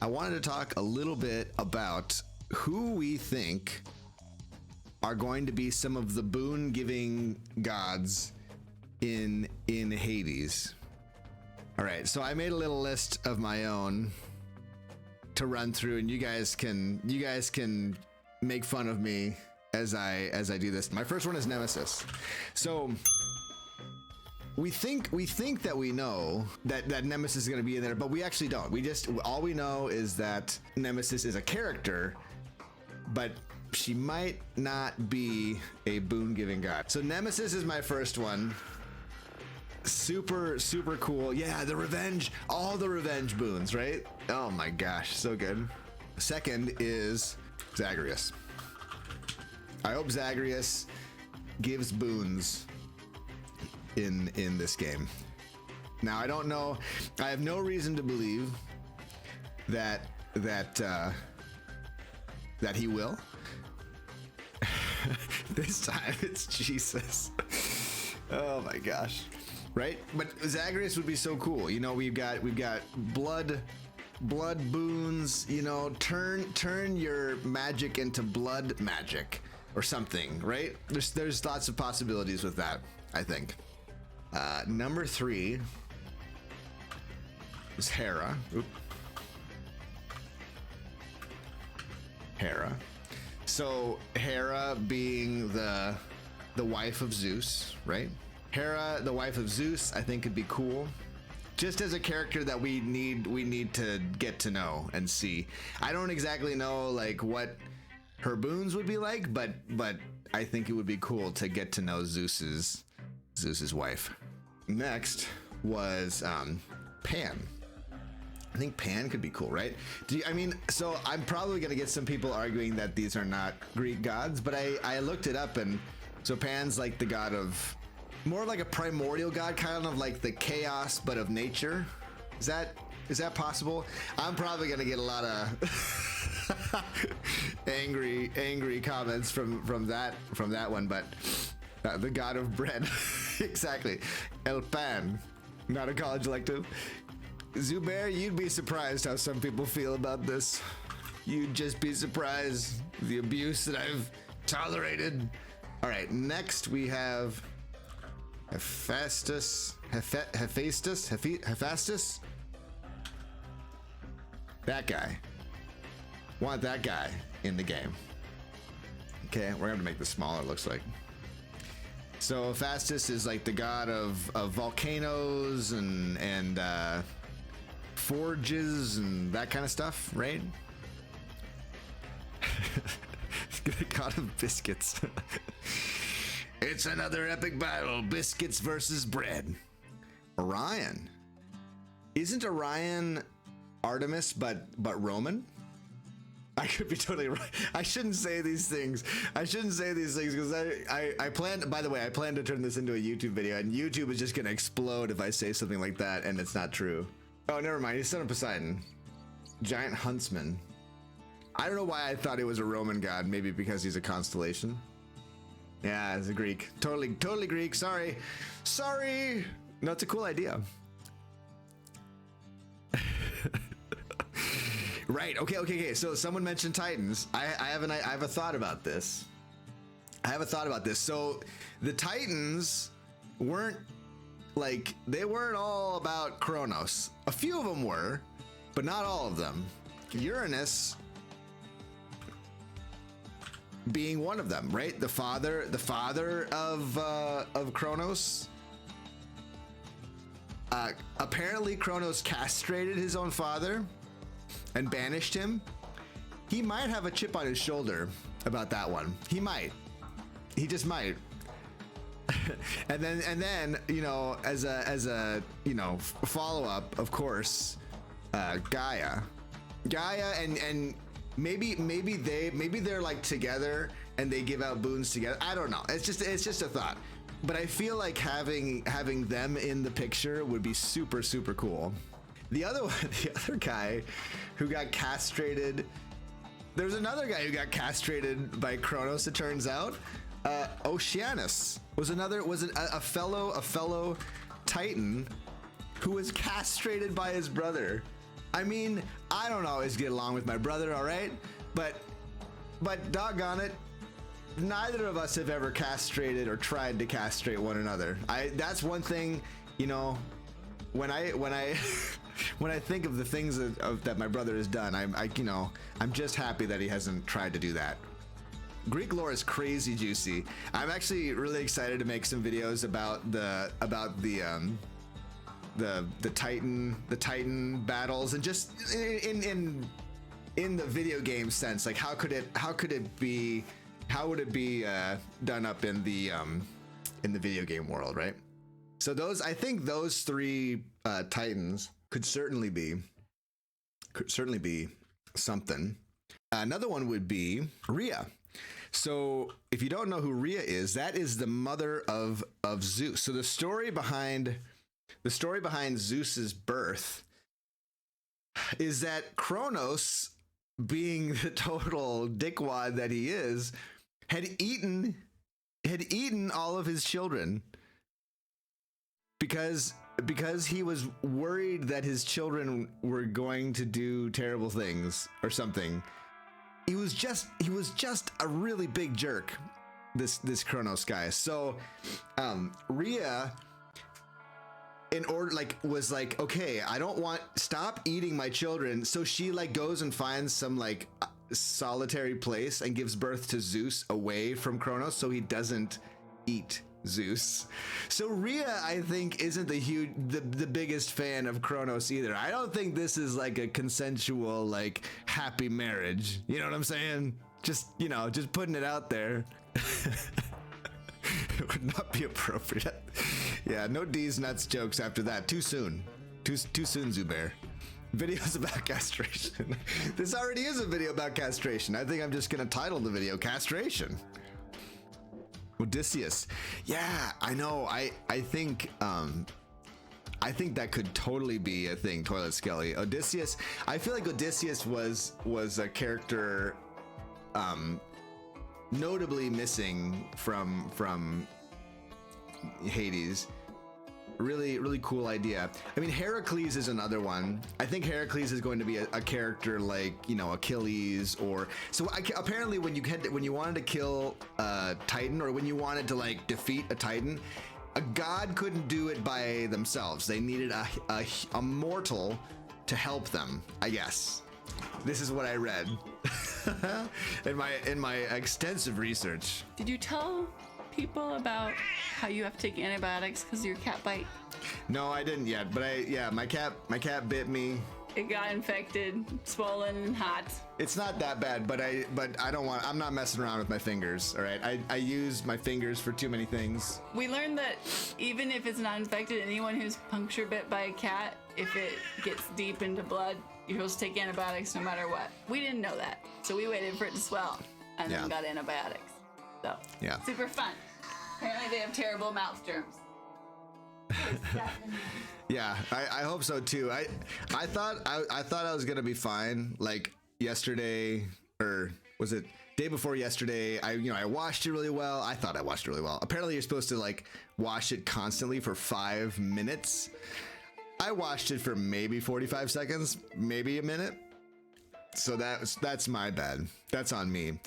I wanted to talk a little bit about who we think are going to be some of the boon giving gods in Hades. All right, so I made a little list of my own to run through, and you guys can make fun of me as I do this. My first one is Nemesis. So we think that we know that Nemesis is going to be in there, but we actually don't. All we know is that Nemesis is a character, but she might not be a boon-giving god. So Nemesis is my first one. Super cool. Yeah, the revenge, all the revenge boons, right? Oh my gosh, so good. Second is Zagreus. I hope Zagreus gives boons in this game. Now I don't know. I have no reason to believe that he will. This time it's Jesus. Oh my gosh. Right? But Zagreus would be so cool. You know, we've got blood boons, you know, turn your magic into blood magic or something, right? There's lots of possibilities with that, I think. Number 3 is Hera. Hera. So Hera being the wife of Zeus, right? Hera, the wife of Zeus, I think could be cool. Just as a character that we need to get to know and see. I don't exactly know like what her boons would be like, but I think it would be cool to get to know Zeus's wife. Next was Pan. I think Pan could be cool, right? So I'm probably gonna get some people arguing that these are not Greek gods, but I looked it up, and so Pan's like the god of, more like a primordial god, kind of like the chaos but of nature. Is that possible? I'm probably gonna get a lot of angry comments from that one, but the god of bread. Exactly. El Pan, not a college elective. Zubair, you'd be surprised how some people feel about this. You'd just be surprised the abuse that I've tolerated. All right, next we have Hephaestus. That guy. Want that guy in the game. Okay, we're gonna make this smaller, looks like. So Hephaestus is like the god of volcanoes and forges and that kind of stuff, right? The god of biscuits. It's another epic battle, biscuits versus bread. Orion. Isn't Orion Artemis but Roman? I could be totally right. I shouldn't say these things. Because I plan, by the way, I plan to turn this into a YouTube video, and YouTube is just gonna explode if I say something like that and it's not true. Oh, never mind. He's son of Poseidon. Giant huntsman. I don't know why I thought it was a Roman god. Maybe because he's a constellation. Yeah, it's a Greek. Totally Greek. Sorry. No, it's a cool idea. Right. Okay. So someone mentioned Titans. I have a thought about this. So the Titans weren't all about Kronos. A few of them were, but not all of them. Uranus being one of them, right? The father of Kronos. Apparently Kronos castrated his own father and banished him. He might have a chip on his shoulder about that one. He just might. and then you know, as a follow-up, of course, Gaia and maybe they're like together and they give out boons together. I don't know. It's just a thought. But I feel like having them in the picture would be super cool. The other guy who got castrated. There's another guy who got castrated by Kronos, it turns out. Oceanus was a fellow Titan who was castrated by his brother. I mean, I don't always get along with my brother, all right? But doggone it, neither of us have ever castrated or tried to castrate one another. That's one thing, you know, when I when I think of the things that my brother has done, I'm just happy that he hasn't tried to do that. Greek lore is crazy juicy. I'm actually really excited to make some videos about the Titan battles, and just in the video game sense, like how would it be done up in the video game world, right? So I think those three Titans could certainly be something. Another one would be Rhea. So if you don't know who Rhea is, that is the mother of Zeus. So the story behind Zeus's birth is that Kronos, being the total dickwad that he is, had eaten all of his children because he was worried that his children were going to do terrible things or something. He was just a really big jerk, this Kronos guy. So Rhea, was like, okay, stop eating my children. So she like goes and finds some like solitary place and gives birth to Zeus away from Kronos so he doesn't eat Zeus. So Rhea, I think, isn't the biggest fan of Kronos either. I don't think this is like a consensual, like, happy marriage. You know what I'm saying? Just putting it out there. It would not be appropriate. Yeah, no D's nuts jokes after that. Too soon. Too soon, Zubair. Videos about castration. This already is a video about castration. I think I'm just gonna title the video Castration. Odysseus. Yeah, I know. I think that could totally be a thing, Toilet Skelly. Odysseus, I feel like Odysseus was a character notably missing from Hades. Really cool idea. I mean, Heracles is another one. I think Heracles is going to be a character like, Achilles, or so. Apparently, when you wanted to kill a Titan, or when you wanted to like defeat a Titan, a god couldn't do it by themselves. They needed a mortal to help them, I guess. This is what I read in my extensive research. Did you tell people about how you have to take antibiotics because of your cat bite? No, I didn't yet, but my cat bit me. It got infected, swollen, and hot. It's not that bad, but I'm not messing around with my fingers, all right? I use my fingers for too many things. We learned that even if it's not infected, anyone who's puncture bit by a cat, if it gets deep into blood, you're supposed to take antibiotics no matter what. We didn't know that, so we waited for it to swell and then got antibiotics. So, yeah. Super fun. Apparently they have terrible mouth germs. Yeah, I hope so too. I thought I was gonna be fine. Like yesterday, or was it day before yesterday? I washed it really well. I thought I washed it really well. Apparently you're supposed to like wash it constantly for 5 minutes. I washed it for maybe 45 seconds, maybe a minute. So that's my bad. That's on me.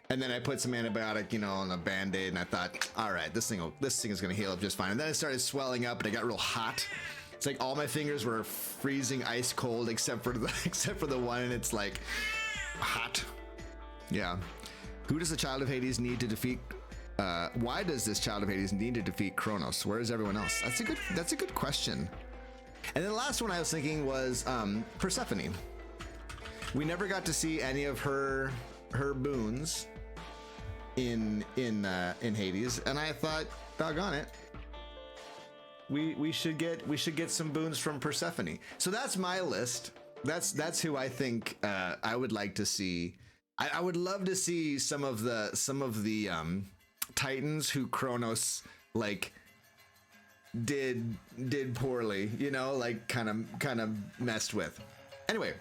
And then I put some antibiotic, on a Band-Aid, and I thought, all right, this thing is gonna heal up just fine. And then it started swelling up, and it got real hot. It's like all my fingers were freezing ice cold, except for the one, and it's like hot. Yeah. Who does the child of Hades need to defeat? Why does this child of Hades need to defeat Kronos? Where is everyone else? That's a good question. And then the last one I was thinking was Persephone. We never got to see any of her boons in Hades, and I thought, doggone it, we should get some boons from Persephone. So that's my list. That's who I think I would like to see. I would love to see some of the Titans who Kronos like did poorly, like kind of messed with. Anyway,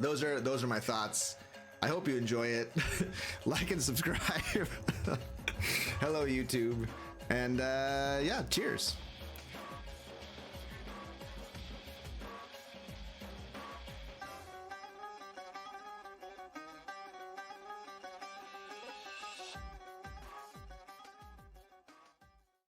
those are my thoughts. I hope you enjoy it. Like and subscribe. Hello, YouTube. And yeah, cheers.